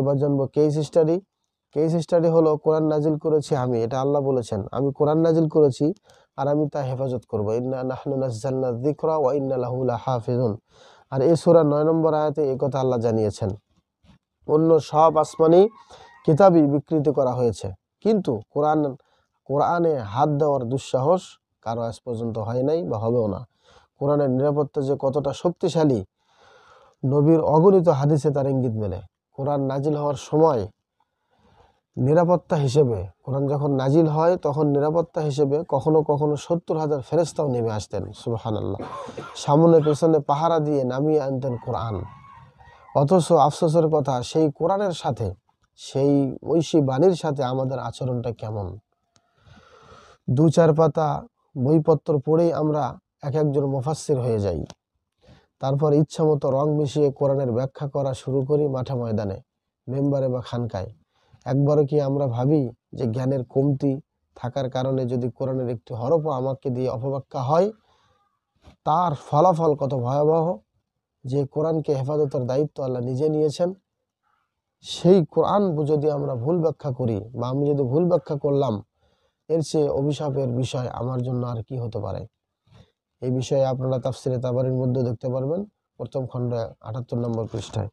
এবার জানবো case study. Case study হলো কোরআন নাজিল করেছি আমি, এটা আল্লাহ বলেছেন, আমি কোরআন নাজিল করেছি আর আমি তা হেফাজত করবো। ইন্না নাহনু নাযালনা যিকরা ওয়া ইন্না লাহু লাহাফিজুন। আর এই সূরা 9 নম্বর আয়াতে এই কথা আল্লাহ জানিয়েছেন। অন্য সব আসমানি কিতাবই বিকৃত করা হয়েছে, কিন্তু কোরআনে হাত দেওয়ার দুঃসাহস কারো আজ পর্যন্ত হয় নাই বা হবেও না। কোরআনের নিরাপত্তা যে কতটা শক্তিশালী নবীর অগণিত হাদিসে তার ইঙ্গিত মেলে। কোরআন নাজিল হওয়ার সময় নিরাপত্তা হিসেবে, কোরআন যখন নাজিল হয় তখন নিরাপত্তা হিসেবে কখনো কখনো 70,000 ফেরেশতাও নেমে আসতেন। সুবহানাল্লাহ। সামনে পেছনে পাহারা দিয়ে নামিয়ে আনতেন কোরআন। অথচ আফসোসের কথা, সেই কোরআনের সাথে, সেই ঐশী বাণীর সাথে আমাদের আচরণটা কেমন? 2-4 পাতা বইপত্র পড়েই আমরা একজন মুফাসসির হয়ে যাই। তারপর ইচ্ছামতো রং মিশিয়ে কোরআনের ব্যাখ্যা করা শুরু করি মাঠে ময়দানে, মেম্বারে বা খানকায়। একবারও কি আমরা ভাবি যে জ্ঞানের কমতি থাকার কারণে যদি কোরআনের একটি হরফও আমাকে দিয়ে অপব্যাখ্যা হয়, তার ফলাফল কত ভয়াবহ? যে কোরআনকে হেফাজতের দায়িত্ব আল্লাহ নিজে নিয়েছেন, সেই কোরআন যদি আমরা ভুল ব্যাখ্যা করি বা আমি যদি ভুল ব্যাখ্যা করলাম, এর চেয়ে অভিশাপের বিষয় আমার জন্য আর কি হতে পারে? এই বিষয়ে আপনারা তাফসিরে তাবারির মধ্যে দেখতে পারবেন, প্রথম খণ্ডে 78 নম্বর পৃষ্ঠায়।